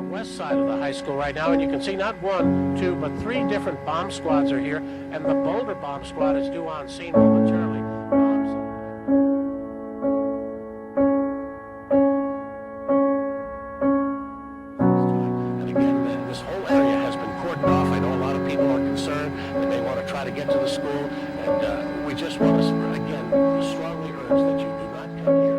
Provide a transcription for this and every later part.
west side of the high school right now, and you can see not one, two, but three different bomb squads are here, and the Boulder bomb squad is due on scene momentarily. And again, this whole area has been cordoned off. I know a lot of people are concerned. They may want to try to get to the school, and we just want to, again, strongly urge that you do not come here.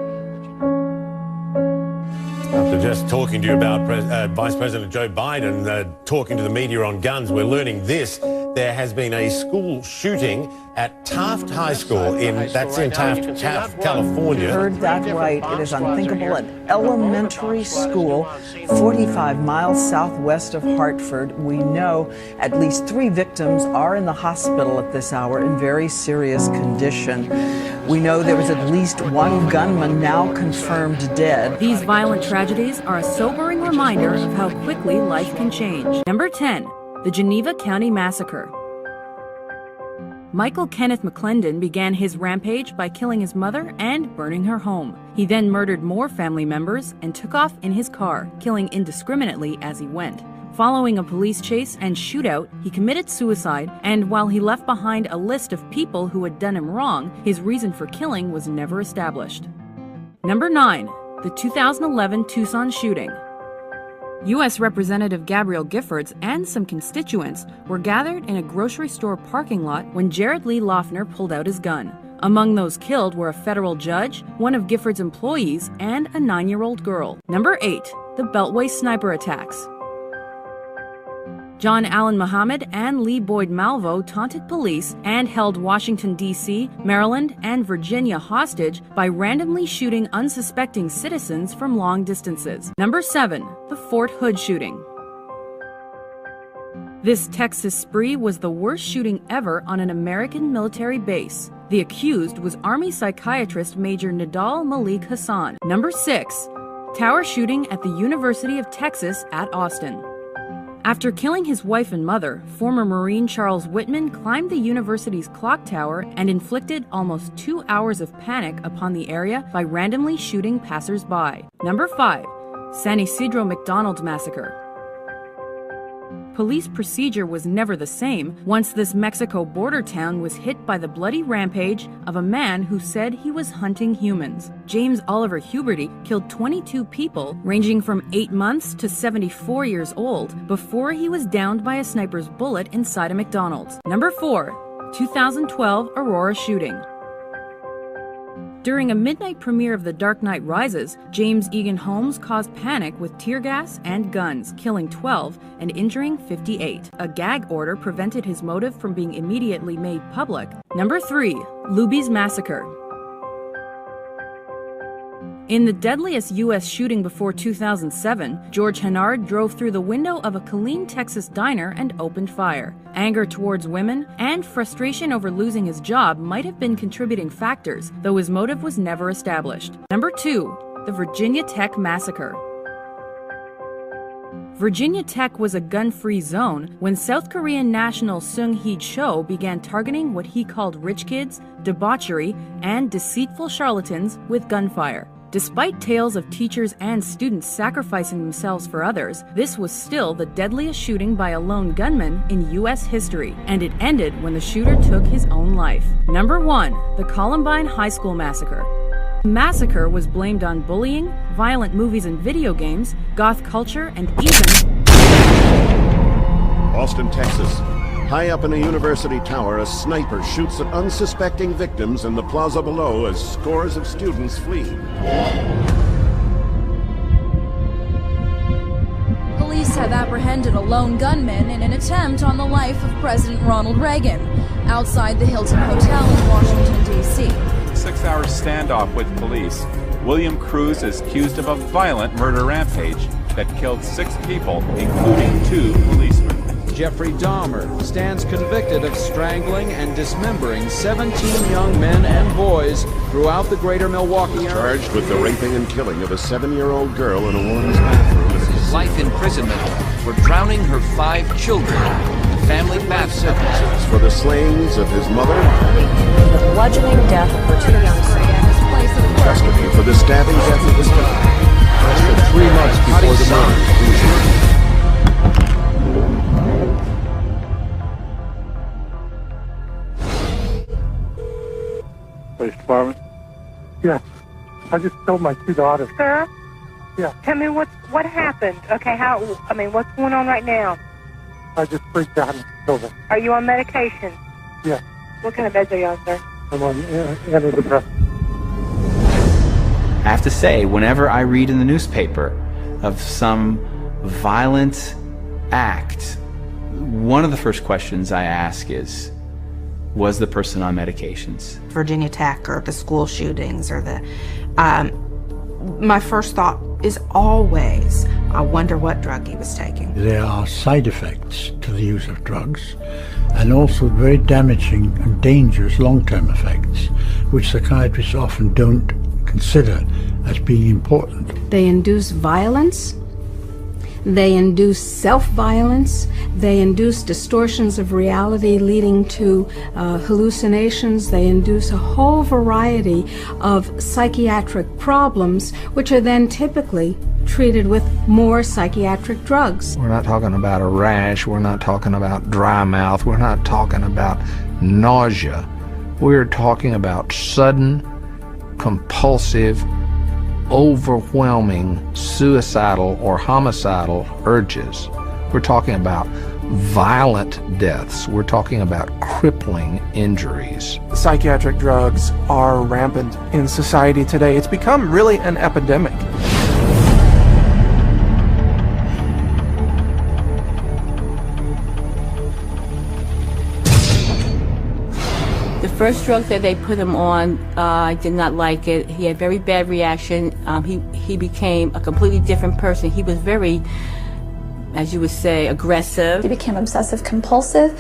After just talking to you about Vice President Joe Biden talking to the media on guns, we're learning this. There has been a school shooting at Taft High School in Taft, California. You heard that right. It is unthinkable. An elementary school 45 miles southwest of Hartford. We know at least 3 victims are in the hospital at this hour in very serious condition. We know there was at least 1 gunman now confirmed dead. These violent tragedies are a sobering reminder of how quickly life can change. Number 10. The Geneva County Massacre. Michael Kenneth McClendon began his rampage by killing his mother and burning her home. He then murdered more family members and took off in his car, killing indiscriminately as he went. Following a police chase and shootout, he committed suicide, and while he left behind a list of people who had done him wrong, his reason for killing was never established. Number 9. The 2011 Tucson shooting. U.S. Representative Gabrielle Giffords and some constituents were gathered in a grocery store parking lot when Jared Lee Loughner pulled out his gun. Among those killed were a federal judge, one of Giffords' employees, and a 9-year-old girl. Number 8. The Beltway sniper attacks. John Allen Muhammad and Lee Boyd Malvo taunted police and held Washington, D.C., Maryland, and Virginia hostage by randomly shooting unsuspecting citizens from long distances. Number 7. The Fort Hood shooting. This Texas spree was the worst shooting ever on an American military base. The accused was Army psychiatrist Major Nidal Malik Hassan. Number 6. Tower shooting at the University of Texas at Austin. After killing his wife and mother, former Marine Charles Whitman climbed the university's clock tower and inflicted almost 2 hours of panic upon the area by randomly shooting passers-by. Number 5. San Isidro McDonald's massacre. Police procedure was never the same once this Mexico border town was hit by the bloody rampage of a man who said he was hunting humans. James Oliver Huberty killed 22 people, ranging from 8 months to 74 years old, before he was downed by a sniper's bullet inside a McDonald's. Number 4. 2012 Aurora shooting. During a midnight premiere of The Dark Knight Rises, James Egan Holmes caused panic with tear gas and guns, killing 12 and injuring 58. A gag order prevented his motive from being immediately made public. Number 3. Luby's massacre. In the deadliest U.S. shooting before 2007, George Hennard drove through the window of a Killeen, Texas diner and opened fire. Anger towards women and frustration over losing his job might have been contributing factors, though his motive was never established. Number 2. The Virginia Tech massacre. Virginia Tech was a gun-free zone when South Korean national Sung Hee-cho began targeting what he called rich kids, debauchery, and deceitful charlatans with gunfire. Despite tales of teachers and students sacrificing themselves for others, this was still the deadliest shooting by a lone gunman in U.S. history, and it ended when the shooter took his own life. Number 1. The Columbine High School massacre. The massacre was blamed on bullying, violent movies and video games, goth culture, and even Austin, Texas. High up in a university tower, a sniper shoots at unsuspecting victims in the plaza below as scores of students flee. Police have apprehended a lone gunman in an attempt on the life of President Ronald Reagan outside the Hilton Hotel in Washington, D.C. 6-hour standoff with police. William Cruz is accused of a violent murder rampage that killed 6 people, including 2 policemen. Jeffrey Dahmer stands convicted of strangling and dismembering 17 young men and boys throughout the greater Milwaukee area. Charged with the raping and killing of a 7-year-old girl in a woman's bathroom. Life imprisonment for drowning her 5 children. Family bath sentences for the slayings of his mother. The bludgeoning death of her 2 young sons. Custody for the stabbing death of his daughter. Less than 3 months before the murder. department. Yeah. I just killed my 2 daughters. Sir? Yeah. Tell me what happened. Okay, what's going on right now? I just freaked out and killed them. Are you on medication? Yeah. What kind of meds are you on, sir? I'm on antidepressants. I have to say, whenever I read in the newspaper of some violent act, one of the first questions I ask is, was the person on medications? Virginia Tech or the school shootings or the... my first thought is always, I wonder what drug he was taking. There are side effects to the use of drugs, and also very damaging and dangerous long-term effects, which psychiatrists often don't consider as being important. They induce violence, they induce self-violence, they induce distortions of reality leading to hallucinations, they induce a whole variety of psychiatric problems, which are then typically treated with more psychiatric drugs. We're not talking about a rash, we're not talking about dry mouth, we're not talking about nausea. We're talking about sudden, compulsive, overwhelming suicidal or homicidal urges. We're talking about violent deaths. We're talking about crippling injuries. Psychiatric drugs are rampant in society today. It's become really an epidemic. The first drug that they put him on, I did not like it. He had very bad reaction. He became a completely different person. He was very, as you would say, aggressive. He became obsessive compulsive,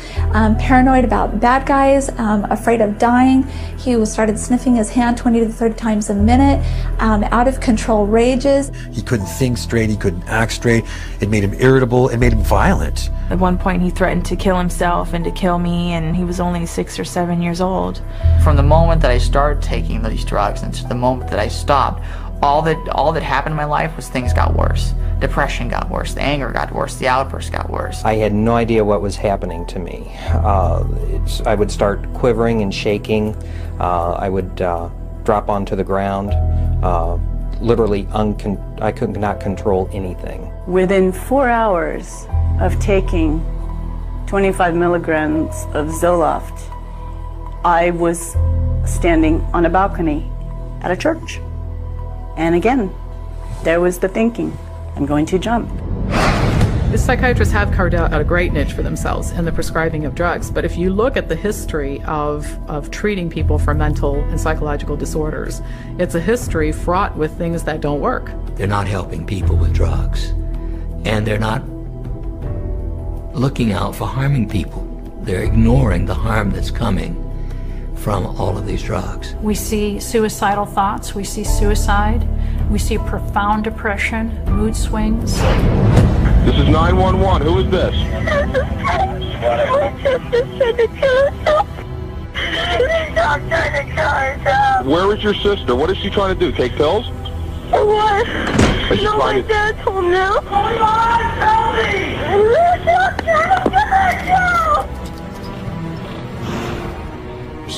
paranoid about bad guys, afraid of dying. He started sniffing his hand 20 to 30 times a minute, out of control rages. He couldn't think straight, he couldn't act straight. It made him irritable, it made him violent. At one point he threatened to kill himself and to kill me, and he was only 6 or 7 years old. From the moment that I started taking these drugs and to the moment that I stopped, all that happened in my life was things got worse. Depression got worse, the anger got worse, the outbursts got worse. I had no idea what was happening to me. I would start quivering and shaking. I would drop onto the ground. Literally, I could not control anything. Within 4 hours of taking 25 milligrams of Zoloft, I was standing on a balcony at a church. And again, there was the thinking, I'm going to jump. The psychiatrists have carved out a great niche for themselves in the prescribing of drugs, but if you look at the history of treating people for mental and psychological disorders, it's a history fraught with things that don't work. They're not helping people with drugs, and they're not looking out for harming people. They're ignoring the harm that's coming from all of these drugs. We see suicidal thoughts, we see suicide, we see profound depression, mood swings. This is 911. Who is this? Where is your sister? What is she trying to do? Take pills? What? No, my dad told me. Oh my God, tell me!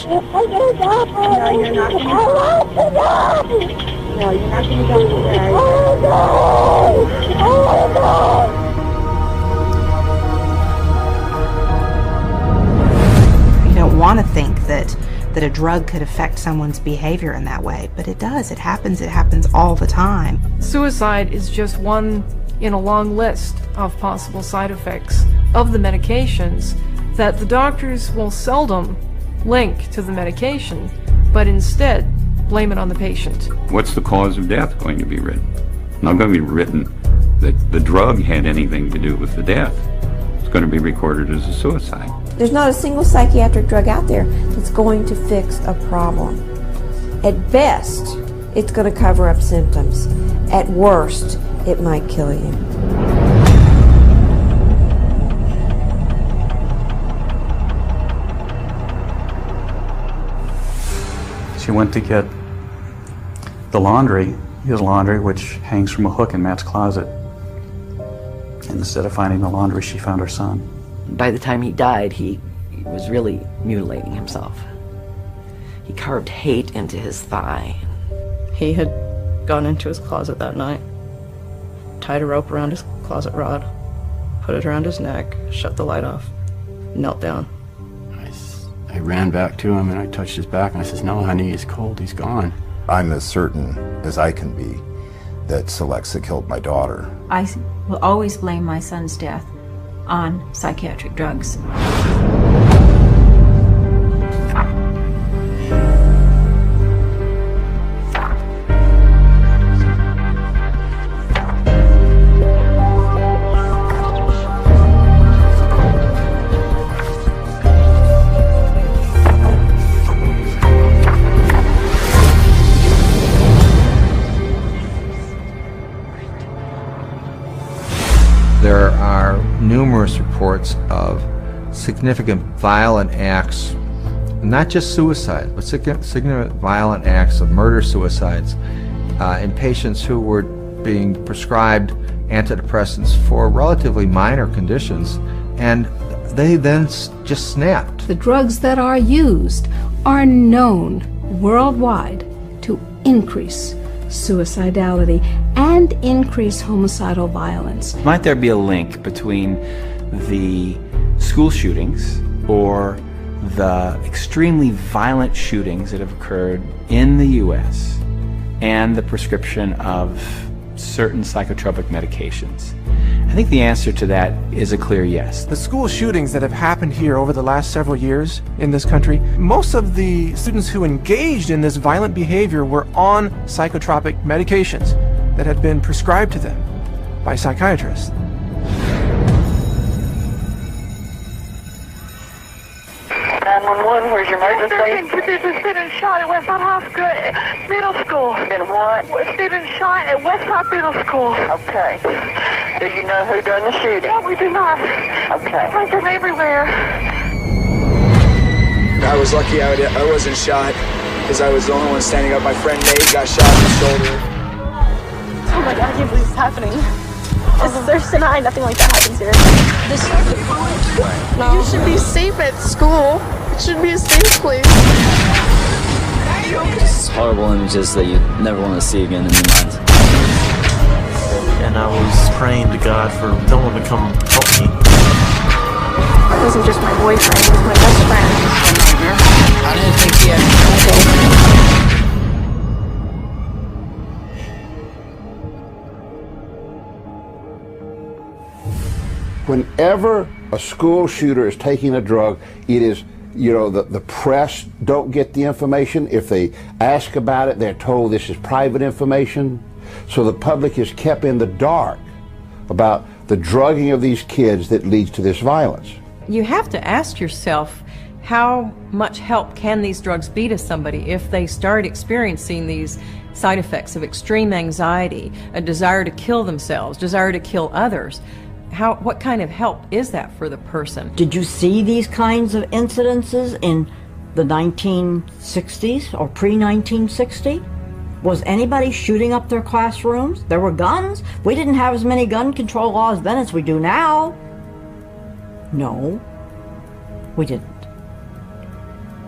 No, you're not going to die. No, you're not going to die today. Oh no! Oh no! You don't want to think that a drug could affect someone's behavior in that way, but it does. It happens all the time. Suicide is just one in a long list of possible side effects of the medications that the doctors will seldom link to the medication, but instead blame it on the patient. What's the cause of death going to be written? Not going to be written that the drug had anything to do with the death. It's going to be recorded as a suicide. There's not a single psychiatric drug out there that's going to fix a problem. At best, it's going to cover up symptoms. At worst, it might kill you. She went to get the laundry, his laundry, which hangs from a hook in Matt's closet. And instead of finding the laundry, she found her son. By the time he died, he was really mutilating himself. He carved hate into his thigh. He had gone into his closet that night, tied a rope around his closet rod, put it around his neck, shut the light off, knelt down. I ran back to him and I touched his back and I says, "No, honey, he's cold, he's gone." I'm as certain as I can be that Celexa killed my daughter. I will always blame my son's death on psychiatric drugs. There are numerous reports of significant violent acts, not just suicide, but significant violent acts of murder-suicides in patients who were being prescribed antidepressants for relatively minor conditions, and they then just snapped. The drugs that are used are known worldwide to increase suicidality and increase homicidal violence. Might there be a link between the school shootings or the extremely violent shootings that have occurred in the U.S. and the prescription of certain psychotropic medications? I think the answer to that is a clear yes. The school shootings that have happened here over the last several years in this country, most of the students who engaged in this violent behavior were on psychotropic medications that had been prescribed to them by psychiatrists. 911, where's your emergency? There's a student shot at Westside High School, Middle School. Been what? Student shot at Westside Middle School. Okay. Do you know who done the shooting? No, we do not. Okay. I think they're everywhere. I was lucky I wasn't shot, because I was the only one standing up. My friend Nate got shot in the shoulder. Oh my God, I can't believe this is happening. This is Thursday night, nothing like that happens here. No. You should be safe at school. It should be a safe place. Just horrible images that you never want to see again in your mind. And I was praying to God for someone to come help me. It wasn't just my boyfriend, it was my best friend. I didn't think he had. Whenever a school shooter is taking a drug, it is, you know, the press don't get the information. If they ask about it, they're told this is private information. So the public is kept in the dark about the drugging of these kids that leads to this violence. You have to ask yourself, how much help can these drugs be to somebody if they start experiencing these side effects of extreme anxiety, a desire to kill themselves, desire to kill others? What kind of help is that for the person? Did you see these kinds of incidences in the 1960s or pre-1960? Was anybody shooting up their classrooms? There were guns. We didn't have as many gun control laws then as we do now. No, we didn't.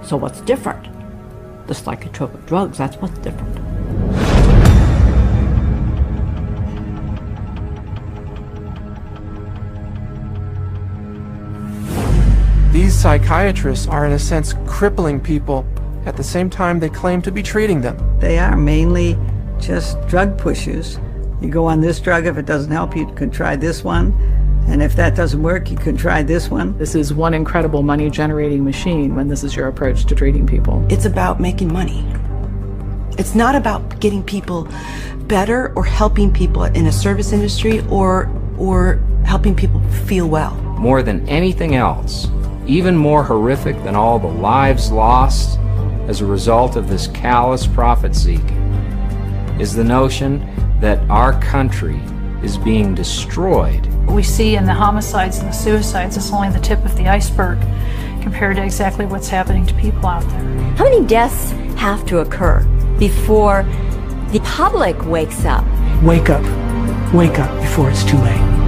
So what's different? The psychotropic drugs, that's what's different. These psychiatrists are in a sense crippling people at the same time they claim to be treating them. They are mainly just drug pushers. You go on this drug, if it doesn't help you can try this one, and if that doesn't work you can try this one. This is one incredible money generating machine when this is your approach to treating people. It's about making money. It's not about getting people better or helping people in a service industry or helping people feel well. More than anything else, even more horrific than all the lives lost as a result of this callous profit-seeking, is the notion that our country is being destroyed. What we see in the homicides and the suicides is only the tip of the iceberg compared to exactly what's happening to people out there. How many deaths have to occur before the public wakes up? Wake up. Wake up before it's too late.